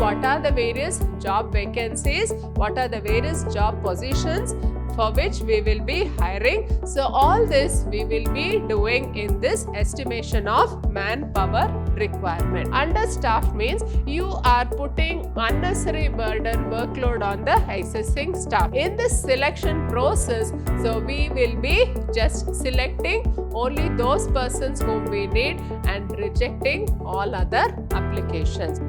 what are the various job vacancies, what are the various job positions for which we will be hiring. So all this we will be doing in this estimation of manpower requirement. Understaffed means you are putting unnecessary burden workload on the existing staff. In this selection process, so we will be just selecting only those persons whom we need and rejecting all other applications.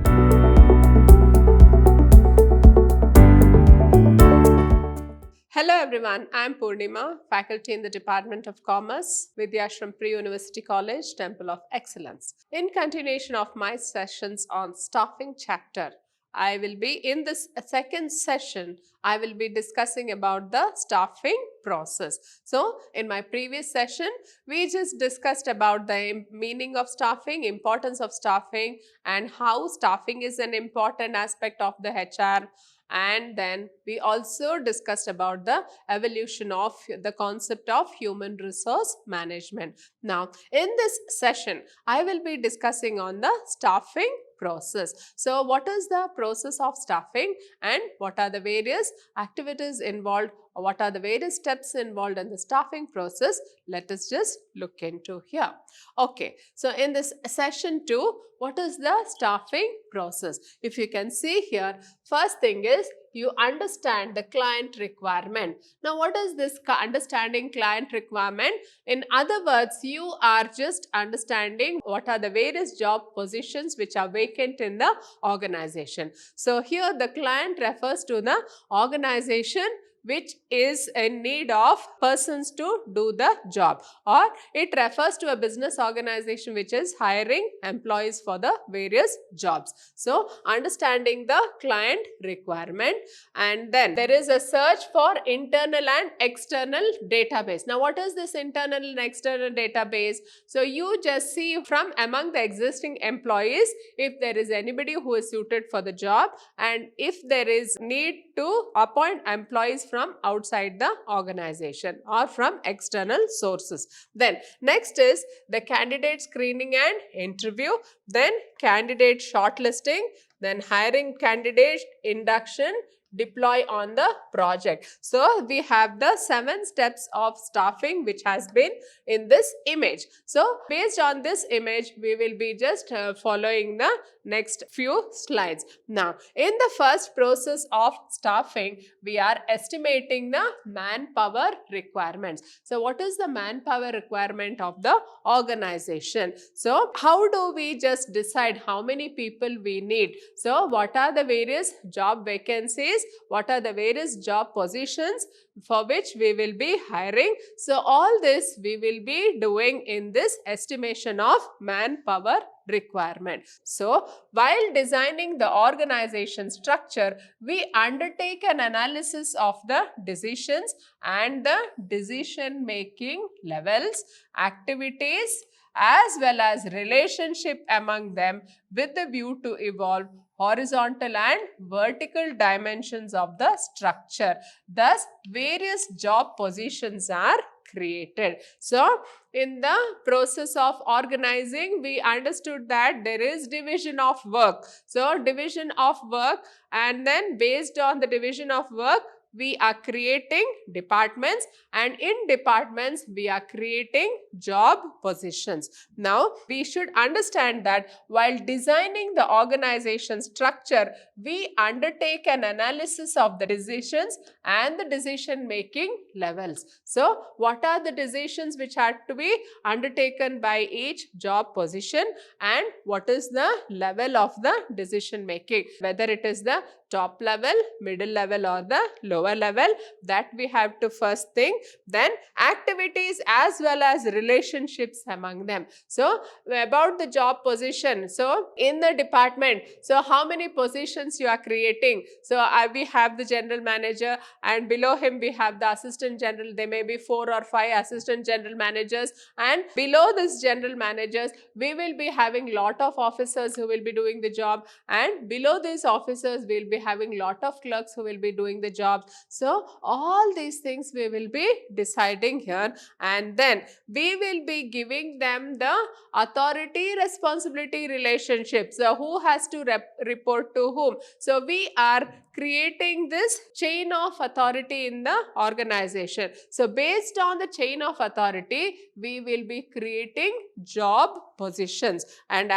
Hello everyone, I am Purnima, faculty in the Department of Commerce, Vidhyaashram Pre-University College, Temple of Excellence. In continuation of my sessions on staffing chapter, I will be in this second session, I will be discussing about the staffing process. So, in my previous session, we just discussed about the meaning of staffing, importance of staffing, and how staffing is an important aspect of the HR. And then we also discussed about the evolution of the concept of human resource management. Now, in this session, I will be discussing on the staffing process. So, what is the process of staffing and what are the various activities involved, or what are the various steps involved in the staffing process? Let us just look into here. Okay, so in this session 2, what is the staffing process? If you can see here, first thing is you understand the client requirement. Now, what is this understanding client requirement? In other words, you are just understanding what are the various job positions which are vacant in the organization. So, here the client refers to the organization which is in need of persons to do the job, or it refers to a business organization which is hiring employees for the various jobs. So, understanding the client requirement, and then there is a search for internal and external database. Now, what is this internal and external database? So, you just see from among the existing employees if there is anybody who is suited for the job, and if there is need to appoint employees from outside the organization or from external sources. Then next is the candidate screening and interview, then candidate shortlisting, then hiring candidate, induction, deploy on the project. So, we have the 7 steps of staffing which has been in this image. So, based on this image, we will be just following the next few slides. Now, in the first process of staffing, we are estimating the manpower requirements. So, what is the manpower requirement of the organization? So, how do we just decide how many people we need? So, what are the various job vacancies? What are the various job positions for which we will be hiring? So, all this we will be doing in this estimation of manpower requirement. So, while designing the organization structure, we undertake an analysis of the decisions and the decision making levels, activities, as well as relationship among them with the view to evolve horizontal and vertical dimensions of the structure. Thus, various job positions are created. So, in the process of organizing, we understood that there is division of work. So, division of work, and then based on the division of work, we are creating departments, and in departments we are creating job positions. Now, we should understand that while designing the organization structure, we undertake an analysis of the decisions and the decision making levels. So, what are the decisions which had to be undertaken by each job position, and what is the level of the decision making, whether it is the top level, middle level, or the lower level, that we have to first think. Then activities as well as relationships among them. So, about the job position. So, in the department, so how many positions you are creating? So, we have the general manager, and below him we have the assistant general. There may be 4 or 5 assistant general managers, and below this general managers, we will be having lot of officers who will be doing the job, and below these officers we will be having lot of clerks who will be doing the job, jobs. So all these things we will be deciding here, and then we will be giving them the authority responsibility relationship. So who has to report to whom? So we are creating this chain of authority in the organization. So based on the chain of authority, we will be creating job positions. And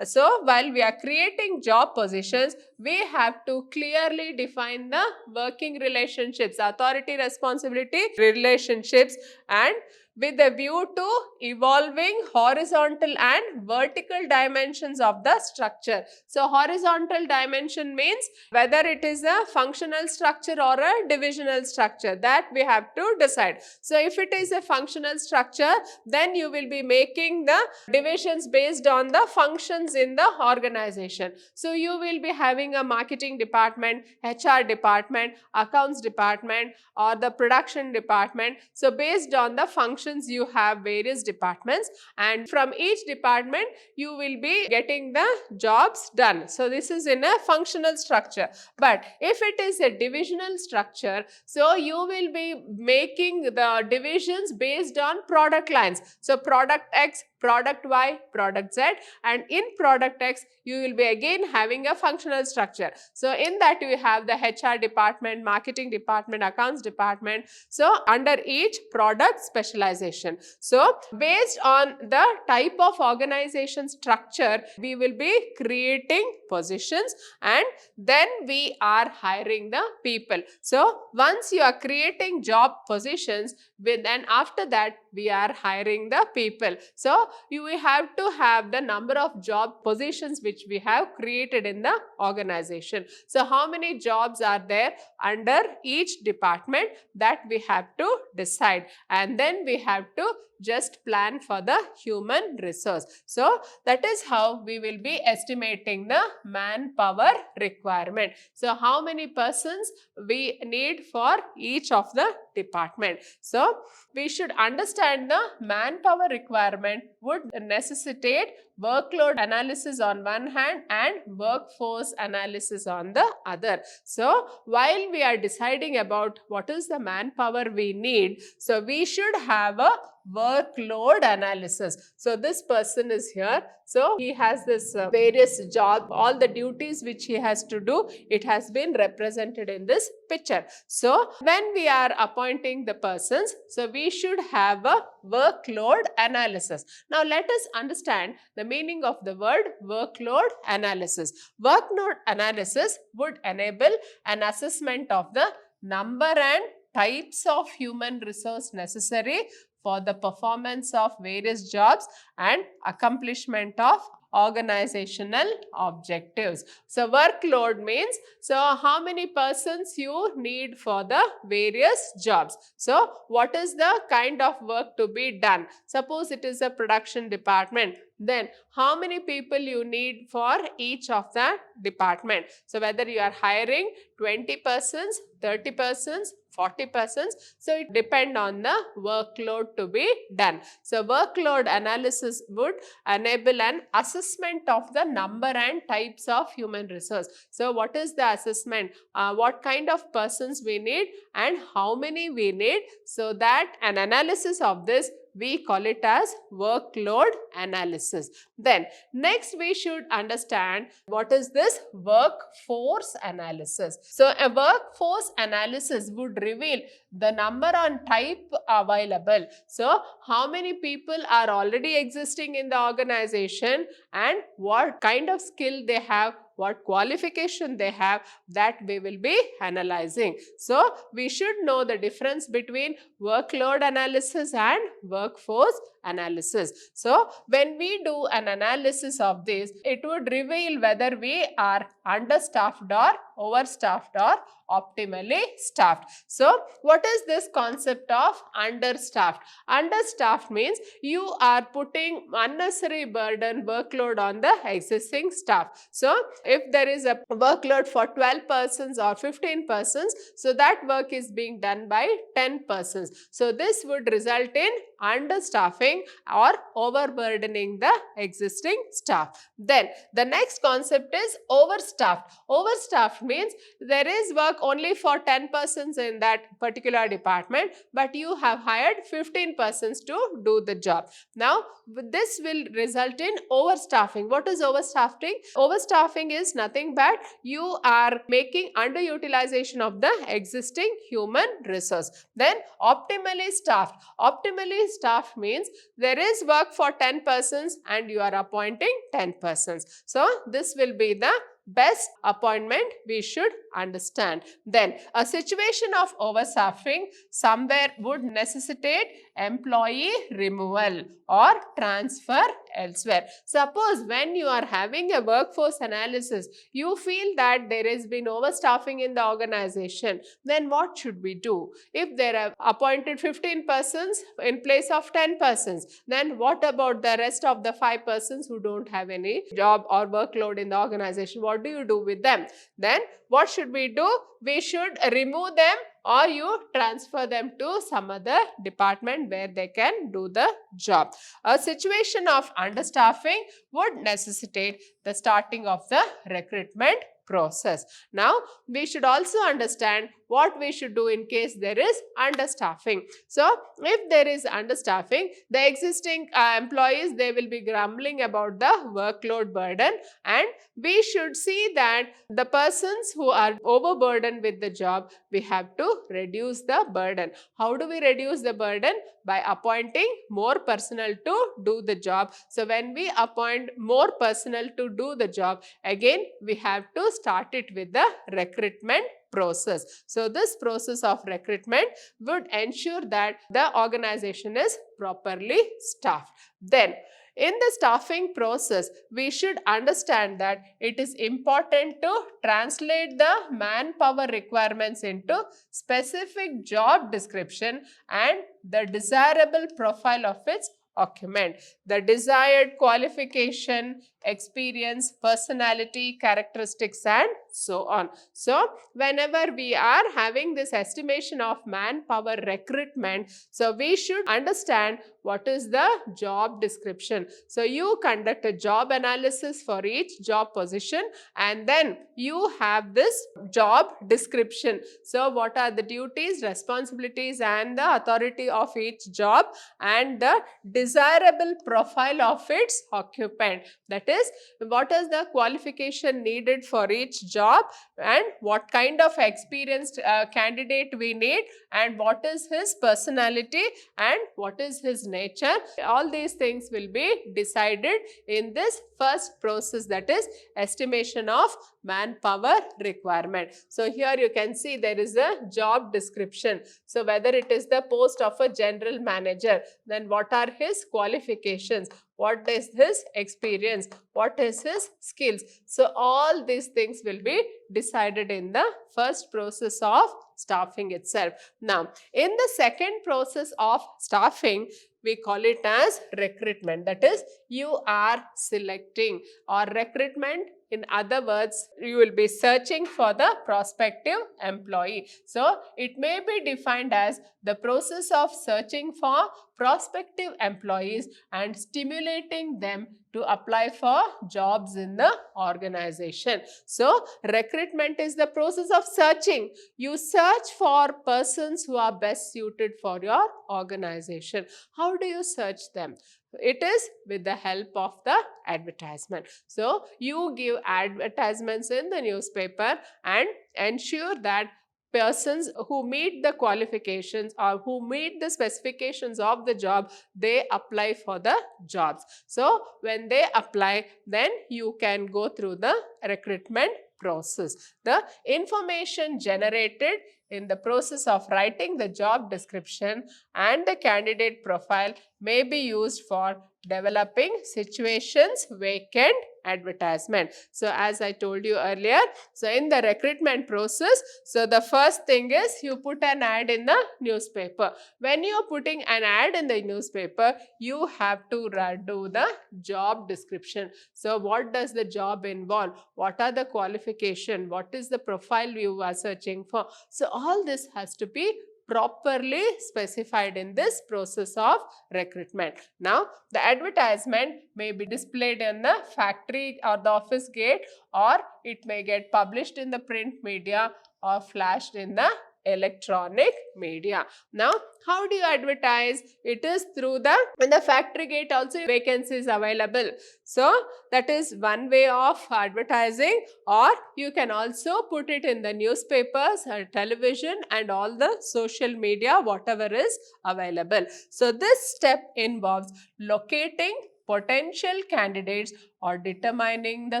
so while we are creating job positions, we have to clearly define the working relationships, authority responsibility relationships, and with a view to evolving horizontal and vertical dimensions of the structure. So horizontal dimension means whether it is a functional structure or a divisional structure, that we have to decide. So if it is a functional structure, then you will be making the divisions based on the functions in the organization. So you will be having a marketing department, HR department, accounts department, or the production department. So based on the functions, you have various departments, and from each department you will be getting the jobs done. So this is in a functional structure. But if it is a divisional structure, so you will be making the divisions based on product lines. So product X, product Y, product Z, and in product X you will be again having a functional structure. So in that you have the HR department, marketing department, accounts department, so under each product specialization. So based on the type of organization structure, we will be creating positions, and then we are hiring the people. So once you are creating job positions, then after that we are hiring the people. So you will have to have the number of job positions which we have created in the organization. So how many jobs are there under each department, that we have to decide, and then we have to just plan for the human resource. So that is how we will be estimating the manpower requirement. So how many persons we need for each of the department. So we should understand the manpower requirement would necessitate workload analysis on one hand and workforce analysis on the other. So while we are deciding about what is the manpower we need, so we should have a workload analysis. So this person is here. So he has this various job, all the duties which he has to do, it has been represented in this picture. So when we are appointing the persons, so we should have a workload analysis. Now let us understand the meaning of the word workload analysis. Workload analysis would enable an assessment of the number and types of human resource necessary for the performance of various jobs and accomplishment of organizational objectives. So workload means, so how many persons you need for the various jobs. So what is the kind of work to be done? Suppose it is a production department, then how many people you need for each of the department. So whether you are hiring 20 persons, 30 persons, 40 persons, so it depends on the workload to be done. So workload analysis would enable an assessment of the number and types of human resource. So what is the assessment? What kind of persons we need and how many we need? So that an analysis of this, we call it as workload analysis. Then next we should understand what is this workforce analysis. So a workforce analysis would reveal the number and type available. So how many people are already existing in the organization and what kind of skill they have, what qualification they have, that we will be analyzing. So we should know the difference between workload analysis and workforce analysis. So when we do an analysis of this, it would reveal whether we are understaffed or overstaffed or optimally staffed. So what is this concept of understaffed? Understaffed means you are putting unnecessary burden, workload on the existing staff. So if there is a workload for 12 persons or 15 persons, so that work is being done by 10 persons. So this would result in understaffing or overburdening the existing staff. Then the next concept is overstaffed. Overstaffed means there is work only for 10 persons in that particular department, but you have hired 15 persons to do the job. Now this will result in overstaffing. What is overstaffing? Overstaffing is nothing but you are making underutilization of the existing human resource. Then optimally staffed. Optimally staffed means there is work for 10 persons and you are appointing 10 persons. So this will be the best appointment we should understand. Then a situation of overstaffing somewhere would necessitate employee removal or transfer elsewhere. Suppose when you are having a workforce analysis, you feel that there has been overstaffing in the organization, then what should we do? If there are appointed 15 persons in place of 10 persons, then what about the rest of the 5 persons who don't have any job or workload in the organization? What do you do with them? Then what should we do? We should remove them or you transfer them to some other department where they can do the job. A situation of understaffing would necessitate the starting of the recruitment process. Now, we should also understand what we should do in case there is understaffing. So, if there is understaffing, the existing employees, they will be grumbling about the workload burden, and we should see that the persons who are overburdened with the job, we have to reduce the burden. How do we reduce the burden? By appointing more personnel to do the job. So, when we appoint more personnel to do the job, again we have to start it with the recruitment process. So, this process of recruitment would ensure that the organization is properly staffed. Then, in the staffing process, we should understand that it is important to translate the manpower requirements into specific job description and the desirable profile of its occupant. The desired qualification, experience, personality, characteristics and so on. So, whenever we are having this estimation of manpower recruitment, so we should understand what is the job description. So, you conduct a job analysis for each job position and then you have this job description. So, what are the duties, responsibilities and the authority of each job and the desirable profile of its occupant. That is, what is the qualification needed for each job and what kind of experienced candidate we need and what is his personality and what is his nature. All these things will be decided in this first process, that is estimation of manpower requirement. So, here you can see there is a job description. So, whether it is the post of a general manager, then what are his qualifications, what is his experience, what is his skills. So, all these things will be decided in the first process of staffing itself. Now, in the second process of staffing, we call it as recruitment. That is, you are selecting, or recruitment, in other words, you will be searching for the prospective employee. So, it may be defined as the process of searching for prospective employees and stimulating them to apply for jobs in the organization. So, recruitment is the process of searching. You search for persons who are best suited for your organization. How do you search them? It is with the help of the advertisement. So, you give advertisements in the newspaper and ensure that persons who meet the qualifications or who meet the specifications of the job, they apply for the jobs. So, when they apply, then you can go through the recruitment process. The information generated in the process of writing the job description and the candidate profile may be used for developing situations vacant advertisement. So, as I told you earlier, so in the recruitment process, so the first thing is you put an ad in the newspaper. When you are putting an ad in the newspaper, you have to do the job description. So, what does the job involve? What are the qualifications? What is the profile you are searching for? So, all this has to be properly specified in this process of recruitment. Now, the advertisement may be displayed in the factory or the office gate, or it may get published in the print media or flashed in the electronic media. Now, how do you advertise? It is through in the factory gate also vacancies available. So, that is one way of advertising, or you can also put it in the newspapers or television and all the social media, whatever is available. So, this step involves locating potential candidates or determining the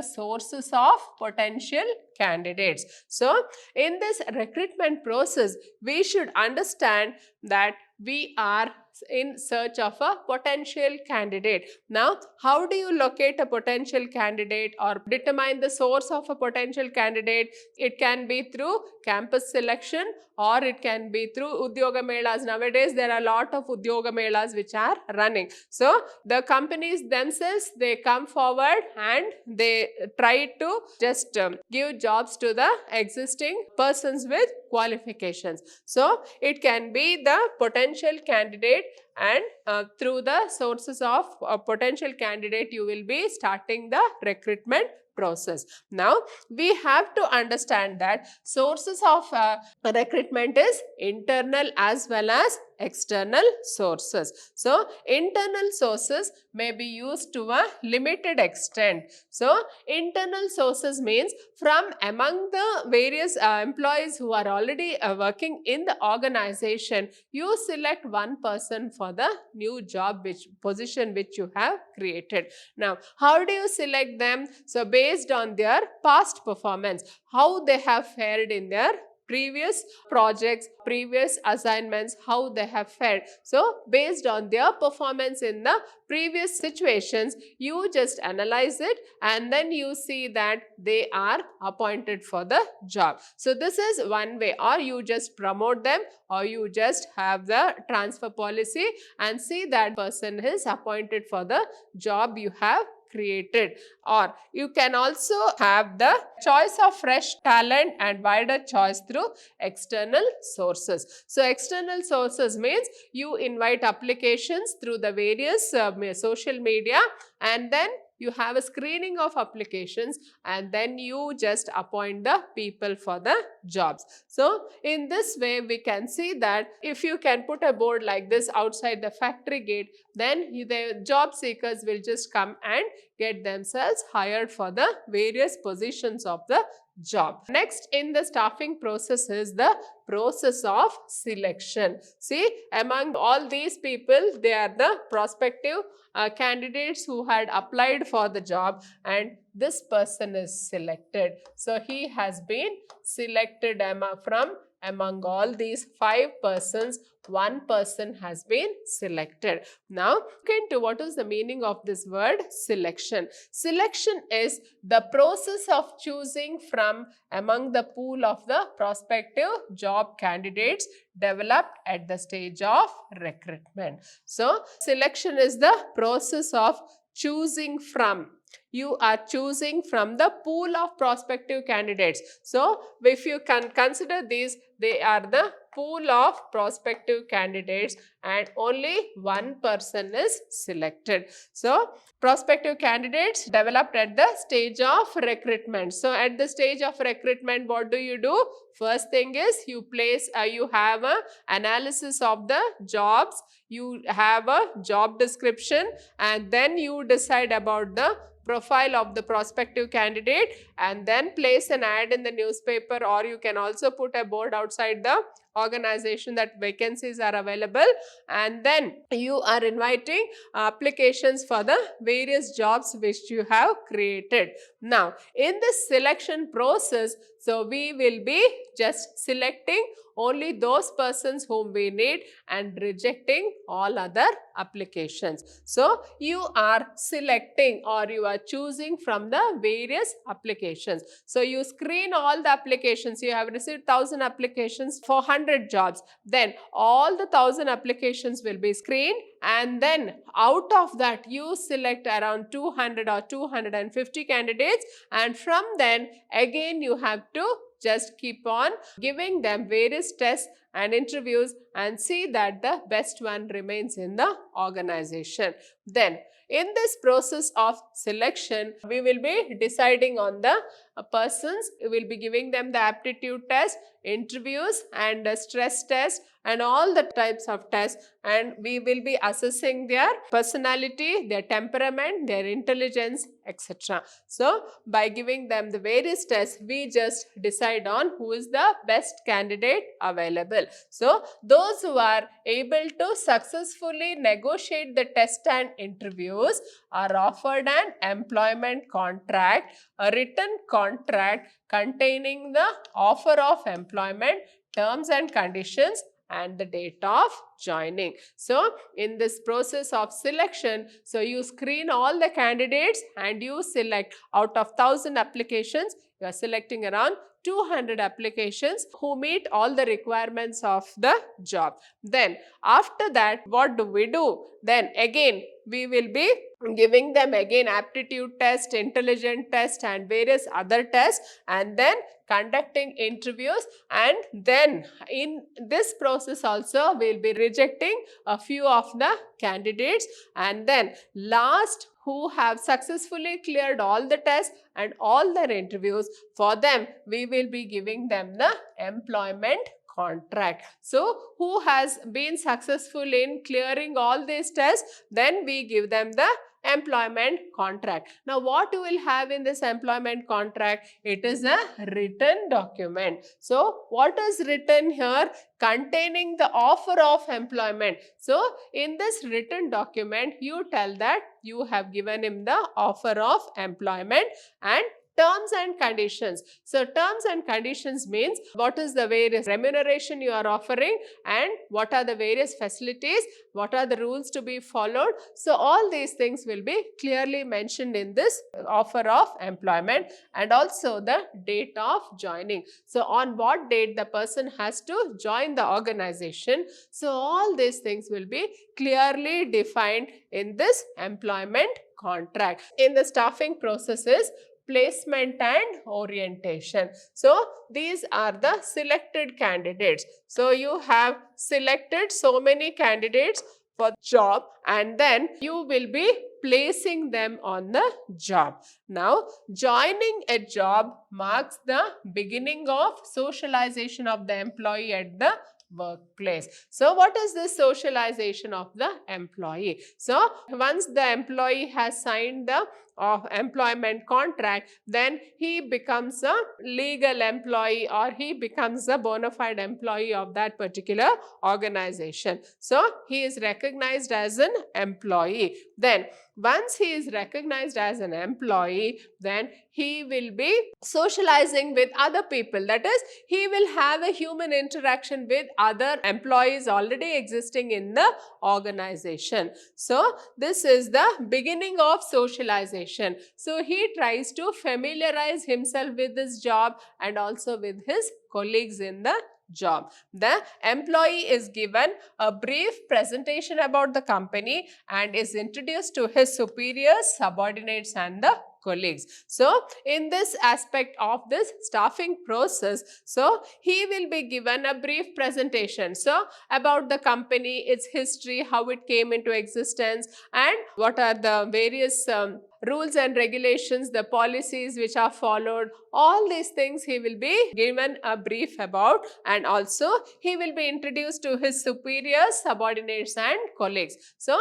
sources of potential candidates. So, in this recruitment process, we should understand that we are in search of a potential candidate. Now, how do you locate a potential candidate or determine the source of a potential candidate? It can be through campus selection, or it can be through Udyoga Melas. Nowadays, there are a lot of Udyoga Melas which are running. So, the companies themselves, they come forward and they try to just give jobs to the existing persons with qualifications. So, it can be the potential candidate, and through the sources of a potential candidate, you will be starting the recruitment process. Now, we have to understand that sources of recruitment is internal as well as external sources. So, internal sources may be used to a limited extent. So, internal sources means from among the various employees who are already working in the organization, you select one person for the new job position which you have created. Now, how do you select them? So, based on their past performance, how they have fared in their previous projects, previous assignments, how they have fared. So, based on their performance in the previous situations, you just analyze it and then you see that they are appointed for the job. So, this is one way, or you just promote them, or you just have the transfer policy and see that person is appointed for the job you have created. Or you can also have the choice of fresh talent and wider choice through external sources. So, external sources means you invite applications through the various social media, and then you have a screening of applications, and then you just appoint the people for the jobs. So, in this way, we can see that if you can put a board like this outside the factory gate, then the job seekers will just come and get themselves hired for the various positions of the job. Next in the staffing process is the process of selection. See, among all these people, they are the prospective candidates who had applied for the job, and this person is selected. So, he has been selected from among all these 5 persons. One person has been selected. Now, look into what is the meaning of this word selection. Selection is the process of choosing from among the pool of the prospective job candidates developed at the stage of recruitment. So, selection is the process of choosing from. You are choosing from the pool of prospective candidates. So, if you can consider these, they are the pool of prospective candidates and only one person is selected. So, prospective candidates developed at the stage of recruitment. So, at the stage of recruitment, what do? First thing is you have a analysis of the jobs, you have a job description, and then you decide about the profile of the prospective candidate, and then place an ad in the newspaper, or you can also put a board outside the organization that vacancies are available, and then you are inviting applications for the various jobs which you have created. Now, in this selection process, so we will be just selecting only those persons whom we need and rejecting all other applications. So, you are selecting or you are choosing from the various applications. So, you screen all the applications. You have received 1000 applications for 100 jobs. Then all the 1000 applications will be screened, and then out of that you select around 200 or 250 candidates, and from then again you have to just keep on giving them various tests and interviews and see that the best one remains in the organization. Then in this process of selection, we will be deciding on the persons. We will be giving them the aptitude test, interviews and stress test and all the types of tests, and we will be assessing their personality, their temperament, their intelligence, etc. So by giving them the various tests, we just decide on who is the best candidate available. So those who are able to successfully negotiate the test and interviews are offered an employment contract, a written contract containing the offer of employment, terms and conditions, and the date of joining. So in this process of selection, so you screen all the candidates and you select out of 1,000 applications, you are selecting around 200 applications who meet all the requirements of the job. Then after that, what do we do? Then again we will be giving them again aptitude test, intelligence test and various other tests, and then conducting interviews, and then in this process also we will be rejecting a few of the candidates, and then last who have successfully cleared all the tests and all their interviews, for them we will be giving them the employment contract. So who has been successful in clearing all these tests, then we give them the employment contract. Now what you will have in this employment contract? It is a written document. So what is written here? Containing the offer of employment. So in this written document, you tell that you have given him the offer of employment and terms and conditions. So terms and conditions means what is the various remuneration you are offering and what are the various facilities, what are the rules to be followed. So all these things will be clearly mentioned in this offer of employment, and also the date of joining. So on what date the person has to join the organization. So all these things will be clearly defined in this employment contract. In the staffing processes, placement and orientation. So these are the selected candidates. So you have selected so many candidates for job, and then you will be placing them on the job. Now joining a job marks the beginning of socialization of the employee at the workplace. So what is the socialization of the employee? So once the employee has signed the employment contract, then he becomes a legal employee or he becomes a bona fide employee of that particular organization. So he is recognized as an employee. Then once he is recognized as an employee, then he will be socializing with other people. That is, he will have a human interaction with other employees already existing in the organization. So this is the beginning of socialization. So he tries to familiarize himself with this job and also with his colleagues in the job. The employee is given a brief presentation about the company and is introduced to his superiors, subordinates and the colleagues. So in this aspect of this staffing process, so he will be given a brief presentation. So about the company, its history, how it came into existence, and what are the various rules and regulations, the policies which are followed. All these things he will be given a brief about, and also he will be introduced to his superiors, subordinates and colleagues. So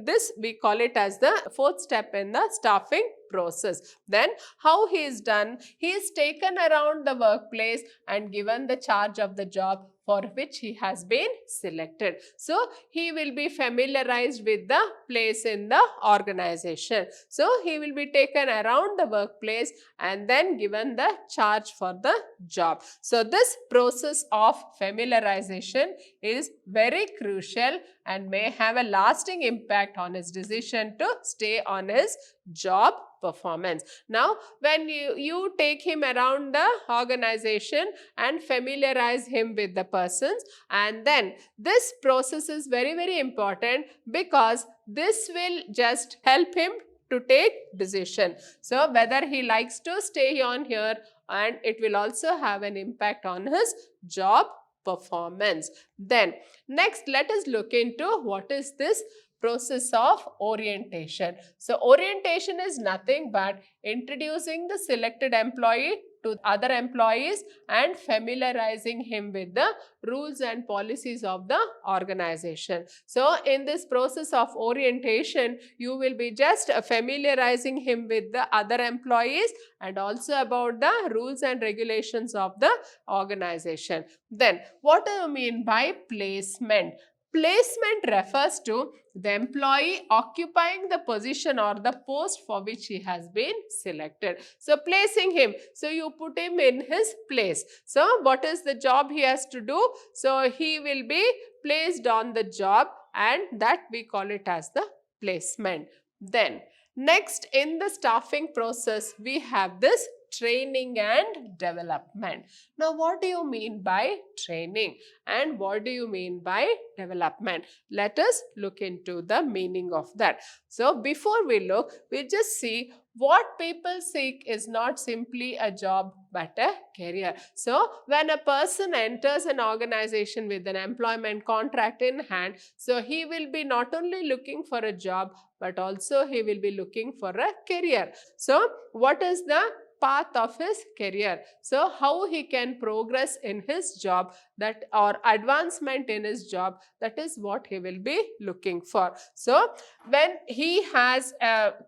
this we call it as the fourth step in the staffing process. Then how he is done? He is taken around the workplace and given the charge of the job for which he has been selected. So he will be familiarized with the place in the organization. So he will be taken around the workplace and then given the charge for the job. So this process of familiarization is very crucial and may have a lasting impact on his decision to stay on his job performance. Now, when you take him around the organization and familiarize him with the persons, and then this process is very, very important because this will just help him to take decision. So whether he likes to stay on here, and it will also have an impact on his job performance. Then next, let us look into what is this process of orientation. So orientation is nothing but introducing the selected employee to other employees and familiarizing him with the rules and policies of the organization. So in this process of orientation, you will be just familiarizing him with the other employees and also about the rules and regulations of the organization. Then what do you mean by placement? Placement refers to the employee occupying the position or the post for which he has been selected. So placing him, so you put him in his place. So what is the job he has to do? So he will be placed on the job, and that we call it as the placement. Then next, in the staffing process, we have this training and development. Now, what do you mean by training and what do you mean by development? Let us look into the meaning of that. So, before we look, we just see what people seek is not simply a job but a career. So, when a person enters an organization with an employment contract in hand, so he will be not only looking for a job but also he will be looking for a career. So, what is the path of his career? So how he can progress in his job, that or advancement in his job, that is what he will be looking for. So when he has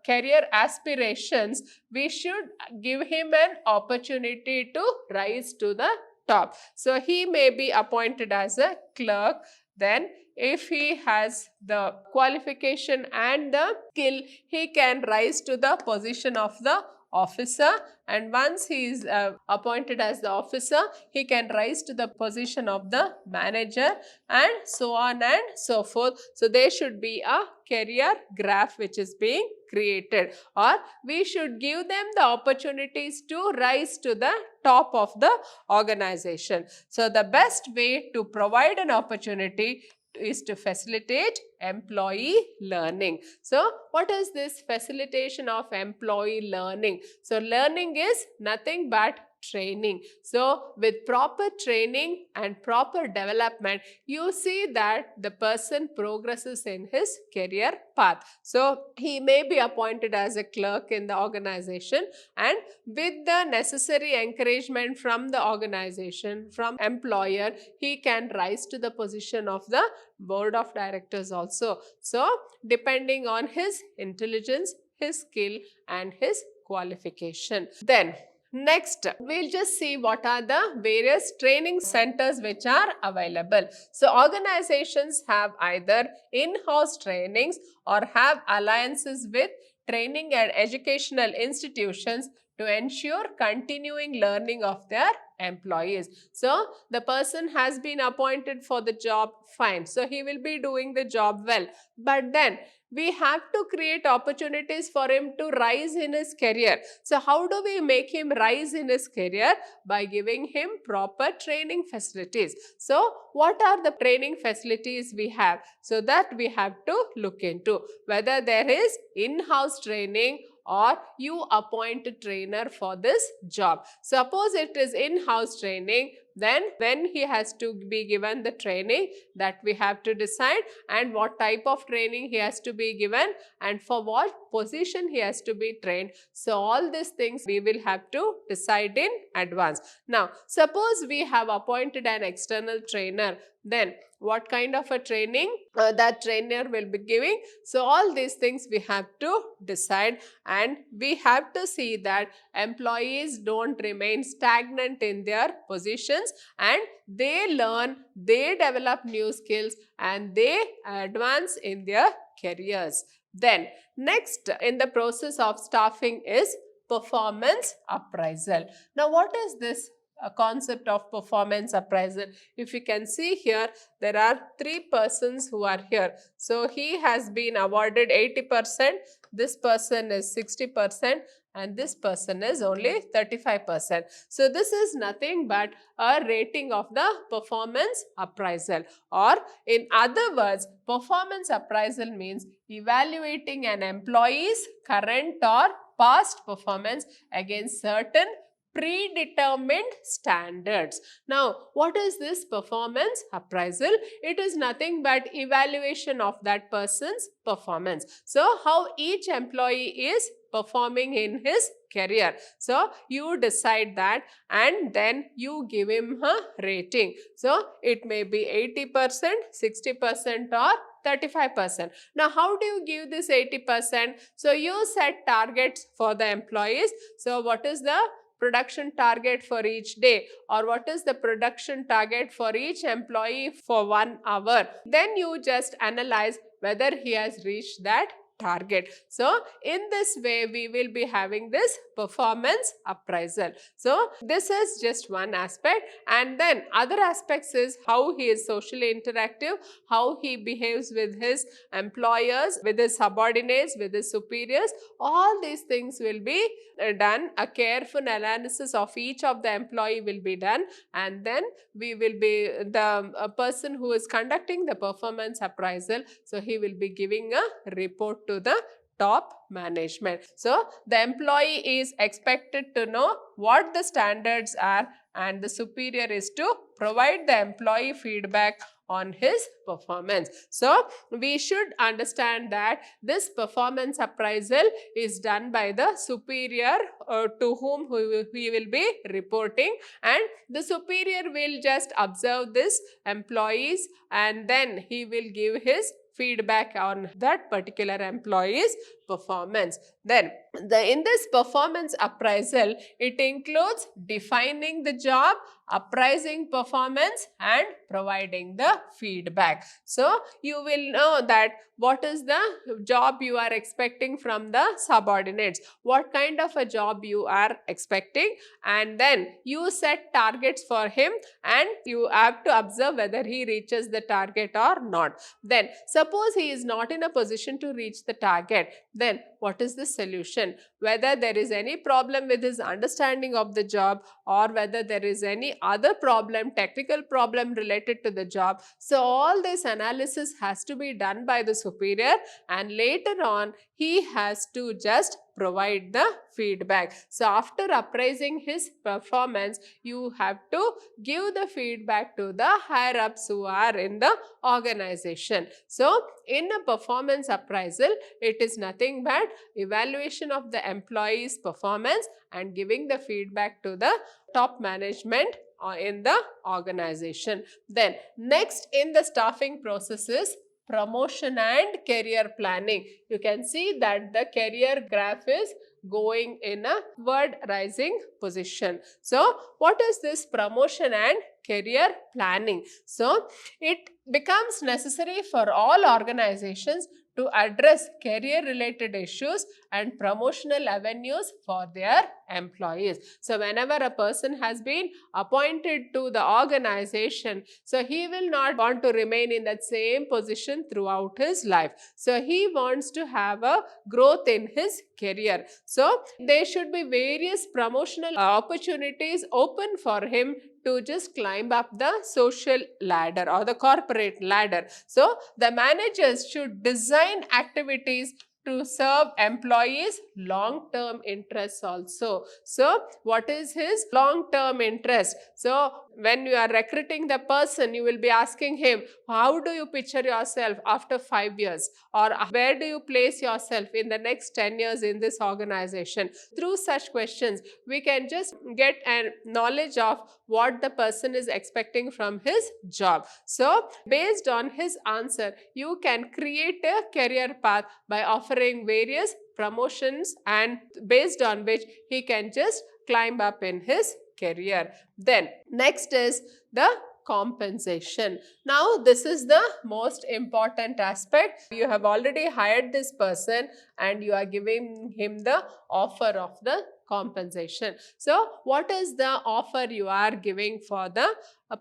career aspirations, we should give him an opportunity to rise to the top. So he may be appointed as a clerk. Then if he has the qualification and the skill, he can rise to the position of the officer, and once he is appointed as the officer, he can rise to the position of the manager, and so on and so forth. So there should be a career graph which is being created, or we should give them the opportunities to rise to the top of the organization. So the best way to provide an opportunity is to facilitate employee learning. So what is this facilitation of employee learning? So learning is nothing but training. So with proper training and proper development, you see that the person progresses in his career path. So he may be appointed as a clerk in the organization, and with the necessary encouragement from the organization, from employer, he can rise to the position of the board of directors also. So depending on his intelligence, his skill and his qualification. Then next, we'll just see what are the various training centers which are available. So organizations have either in-house trainings or have alliances with training and educational institutions to ensure continuing learning of their employees. So the person has been appointed for the job, fine. So he will be doing the job well. But then we have to create opportunities for him to rise in his career. So how do we make him rise in his career? By giving him proper training facilities. So what are the training facilities we have? So that we have to look into whether there is in-house training or you appoint a trainer for this job. Suppose it is in-house training, then when he has to be given the training, that we have to decide, and what type of training he has to be given and for what position he has to be trained. So all these things we will have to decide in advance. Now suppose we have appointed an external trainer, then what kind of a training that trainer will be giving. So all these things we have to decide, and we have to see that employees don't remain stagnant in their positions and they learn, they develop new skills and they advance in their careers. Then next in the process of staffing is performance appraisal. Now what is this concept of performance appraisal. If you can see here, there are 3 persons who are here. So he has been awarded 80%, this person is 60%, and this person is only 35%. So this is nothing but a rating of the performance appraisal, or in other words, performance appraisal means evaluating an employee's current or past performance against certain predetermined standards. Now, what is this performance appraisal? It is nothing but evaluation of that person's performance. So, how each employee is performing in his career. So, you decide that and then you give him a rating. So, it may be 80%, 60% or 35%. Now, how do you give this 80%? So, you set targets for the employees. So, what is the production target for each day, or what is the production target for each employee for 1 hour? Then you just analyze whether he has reached that target. So, in this way, we will be having this performance appraisal. So, this is just one aspect, and then other aspects is how he is socially interactive, how he behaves with his employers, with his subordinates, with his superiors. All these things will be done. A careful analysis of each of the employee will be done, and then we will be the person who is conducting the performance appraisal. So, he will be giving a report to the top management. So, the employee is expected to know what the standards are, and the superior is to provide the employee feedback on his performance. So, we should understand that this performance appraisal is done by the superior to whom he will be reporting, and the superior will just observe this employees and then he will give his feedback on that particular employee's performance. Then in this performance appraisal, it includes defining the job, appraising performance and providing the feedback. So, you will know that what is the job you are expecting from the subordinates, what kind of a job you are expecting, and then you set targets for him and you have to observe whether he reaches the target or not. Then suppose he is not in a position to reach the target, then what is the solution? Whether there is any problem with his understanding of the job, or whether there is any other problem, technical problem related to the job. So, all this analysis has to be done by the superior, and later on he has to just provide the feedback. So, after appraising his performance, you have to give the feedback to the higher ups who are in the organization. So, in a performance appraisal, it is nothing but evaluation of the employee's performance and giving the feedback to the top management in the organization. Then next in the staffing process is promotion and career planning. You can see that the career graph is going in a upward rising position. So, what is this promotion and career planning? So, it becomes necessary for all organizations to address career related issues and promotional avenues for their employees. So, whenever a person has been appointed to the organization, so he will not want to remain in that same position throughout his life. So, he wants to have a growth in his career. So, there should be various promotional opportunities open for him to just climb up the social ladder or the corporate ladder. So, the managers should design activities to serve employees' long-term interests also. So, what is his long-term interest? So, when you are recruiting the person, you will be asking him, how do you picture yourself after 5 years? Or where do you place yourself in the next 10 years in this organization? Through such questions, we can just get a knowledge of what the person is expecting from his job. So, based on his answer, you can create a career path by offering various promotions, and based on which he can just climb up in his career. Then next is the compensation. Now, this is the most important aspect. You have already hired this person and you are giving him the offer of the compensation. So what is the offer you are giving for the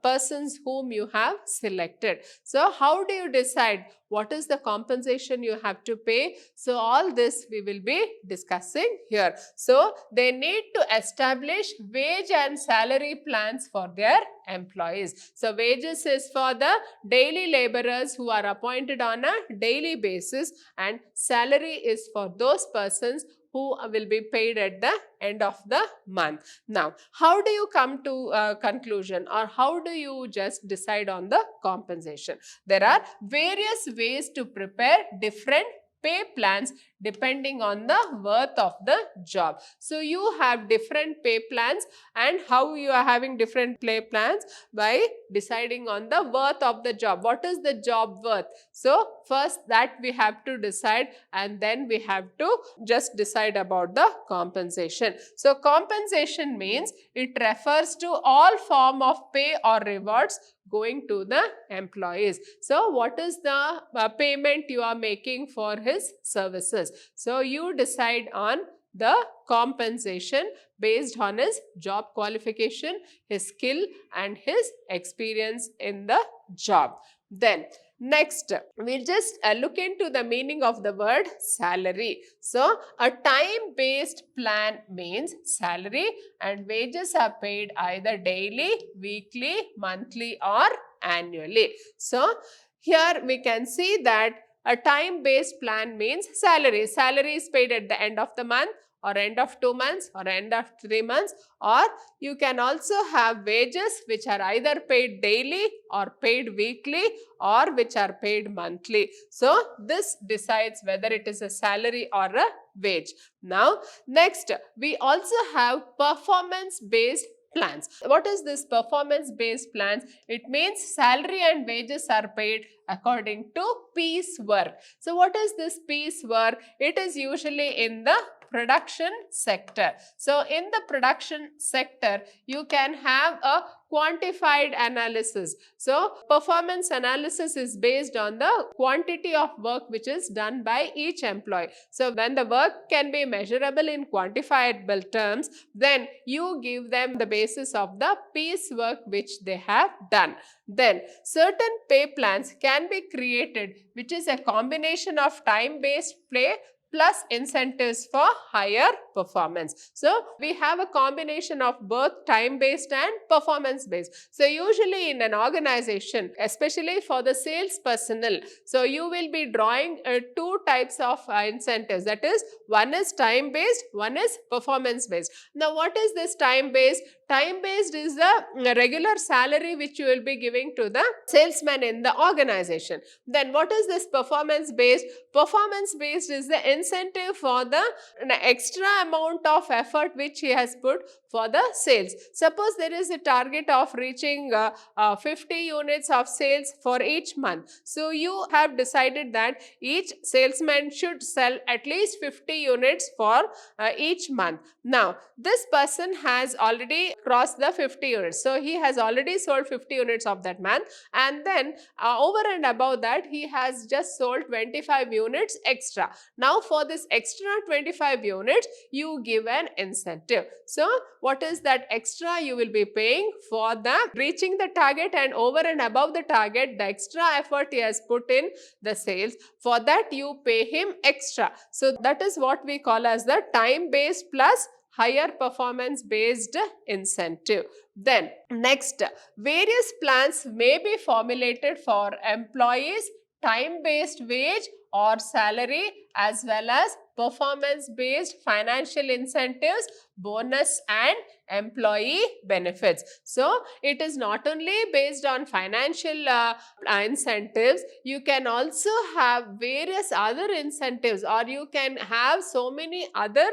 persons whom you have selected? So how do you decide what is the compensation you have to pay? So all this we will be discussing here. So they need to establish wage and salary plans for their employees. So wages is for the daily laborers who are appointed on a daily basis, and salary is for those persons who will be paid at the end of the month. Now, how do you come to a conclusion, or how do you just decide on the compensation? There are various ways to prepare different pay plans depending on the worth of the job. So you have different pay plans, and how you are having different pay plans? By deciding on the worth of the job. What is the job worth? So first that we have to decide, and then we have to just decide about the compensation. So compensation means it refers to all form of pay or rewards going to the employees. So what is the payment you are making for his services? So you decide on the compensation based on his job qualification, his skill and his experience in the job. Then next, we'll just look into the meaning of the word salary. So a time-based plan means salary and wages are paid either daily, weekly, monthly or annually. So here we can see that a time-based plan means salary. Salary is paid at the end of the month, or end of 2 months, or end of 3 months, or you can also have wages which are either paid daily or paid weekly, or which are paid monthly. So this decides whether it is a salary or a wage. Now next, we also have performance-based plans. What is this performance-based plans? It means salary and wages are paid according to piece work. So what is this piece work? It is usually in the production sector. So in the production sector, you can have a quantified analysis. So performance analysis is based on the quantity of work which is done by each employee. So when the work can be measurable in quantifiable terms, then you give them the basis of the piece work which they have done. Then certain pay plans can be created, which is a combination of time-based pay plus incentives for higher performance. So we have a combination of both time-based and performance-based. So usually in an organization, especially for the sales personnel, so you will be drawing two types of incentives. That is, one is time-based, one is performance-based. Now what is this time-based? Time-based is the regular salary which you will be giving to the salesman in the organization. Then what is this performance-based? Performance-based is the incentive for the extra amount of effort which he has put for the sales. Suppose there is a target of reaching 50 units of sales for each month. So you have decided that each salesman should sell at least 50 units for each month. Now this person has already crossed the 50 units. So he has already sold 50 units of that month, and then over and above that he has just sold 25 units extra. Now for this extra 25 units, you give an incentive. So what is that extra you will be paying for the reaching the target, and over and above the target, the extra effort he has put in the sales, for that you pay him extra. So that is what we call as the time-based plus higher performance-based incentive. Then next, various plans may be formulated for employees, time-based wage or salary, as well as performance-based financial incentives, bonus and employee benefits. So it is not only based on financial incentives, you can also have various other incentives, or you can have so many other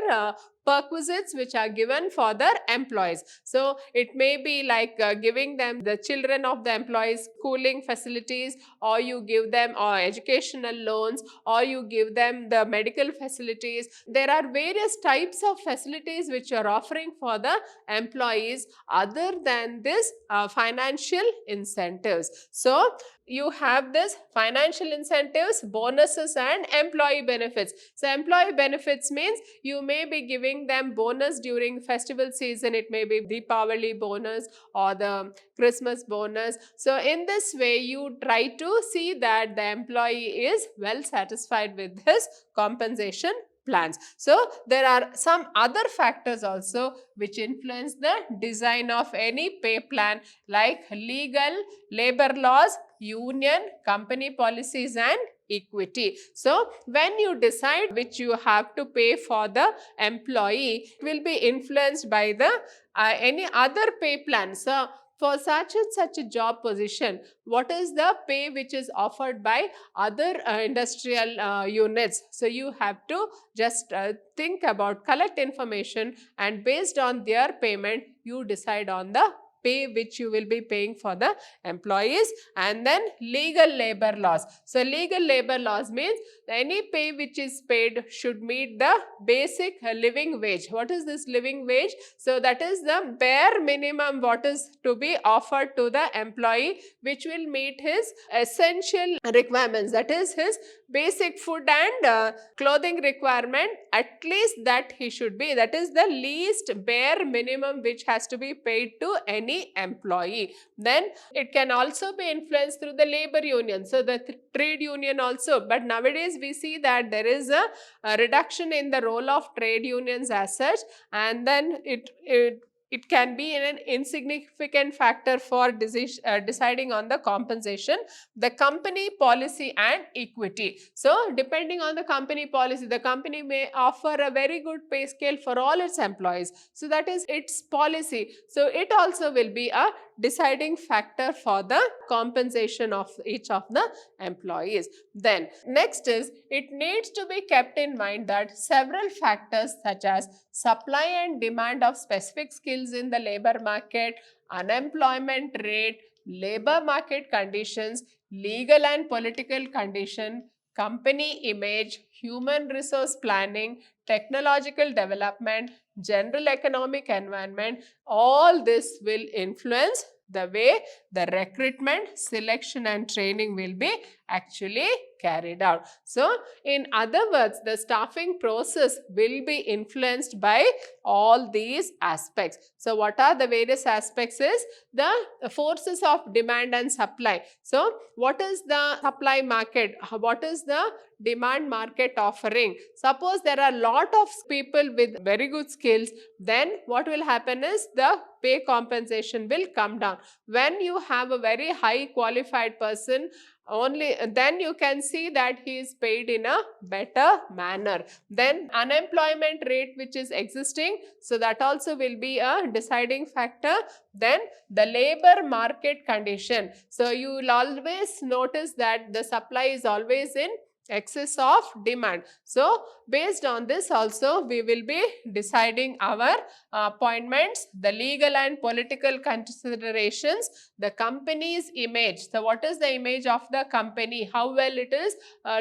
perquisites which are given for the employees. So it may be like giving them, the children of the employees, schooling facilities, or you give them educational loans, or you give them the medical facilities. There are various types of facilities which you are offering for the employees other than this financial incentives. So you have this financial incentives, bonuses and employee benefits. So employee benefits means you may be giving them bonus during festival season. It may be Deepavali bonus or the Christmas bonus. So in this way, you try to see that the employee is well satisfied with his compensation plans. So there are some other factors also which influence the design of any pay plan, like legal, labor laws, union, company policies and equity. So when you decide which you have to pay for the employee, it will be influenced by the any other pay plan. So for such and such a job position, what is the pay which is offered by other industrial units? So you have to just think about, collect information, and based on their payment, you decide on the pay which you will be paying for the employees. And then legal labor laws. So legal labor laws means any pay which is paid should meet the basic living wage. What is this living wage? So that is the bare minimum what is to be offered to the employee, which will meet his essential requirements, that is his basic food and clothing requirement. At least that he should be, that is the least bare minimum which has to be paid to any employee. Then it can also be influenced through the labor union, so the trade union also. But nowadays we see that there is a reduction in the role of trade unions as such, and then it can be an insignificant factor for deciding on the compensation. The company policy and equity. So depending on the company policy, the company may offer a very good pay scale for all its employees. So that is its policy. So it also will be a deciding factor for the compensation of each of the employees. Then next is, it needs to be kept in mind that several factors such as supply and demand of specific skills in the labor market, unemployment rate, labor market conditions, legal and political condition, company image, human resource planning, technological development, general economic environment, all this will influence the way the recruitment, selection and training will be actually carried out. So in other words, the staffing process will be influenced by all these aspects. So what are the various aspects is the forces of demand and supply. So what is the supply market? What is the demand market offering? Suppose there are a lot of people with very good skills, then what will happen is the pay compensation will come down. When you have a very high qualified person, only then you can see that he is paid in a better manner. Then unemployment rate which is existing, so that also will be a deciding factor. Then the labor market condition. So you will always notice that the supply is always in excess of demand. So based on this also we will be deciding our appointments, the legal and political considerations, the company's image. So what is the image of the company, how well it is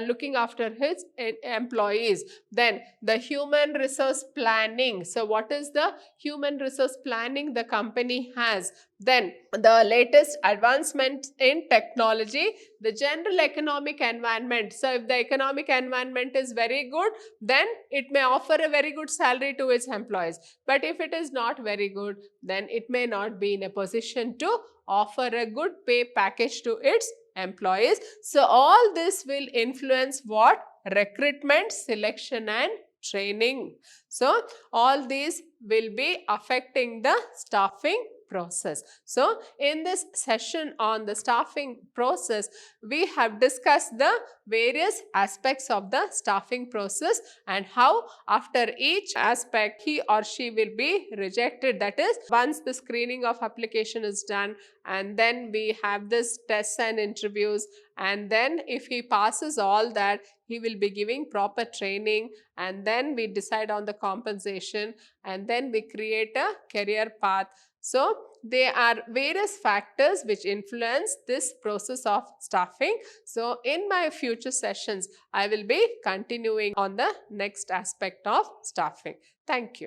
looking after its employees. Then the human resource planning. So what is the human resource planning the company has. Then the latest advancement in technology, the general economic environment. So if the economic environment is very good, then it may offer a very good salary to its employees. But if it is not very good, then it may not be in a position to offer a good pay package to its employees. So all this will influence what? Recruitment, selection and training. So all these will be affecting the staffing process. So in this session on the staffing process, we have discussed the various aspects of the staffing process and how after each aspect he or she will be rejected. That is, once the screening of application is done, and then we have this tests and interviews, and then if he passes all that, he will be giving proper training, and then we decide on the compensation, and then we create a career path. So there are various factors which influence this process of staffing. So in my future sessions, I will be continuing on the next aspect of staffing. Thank you.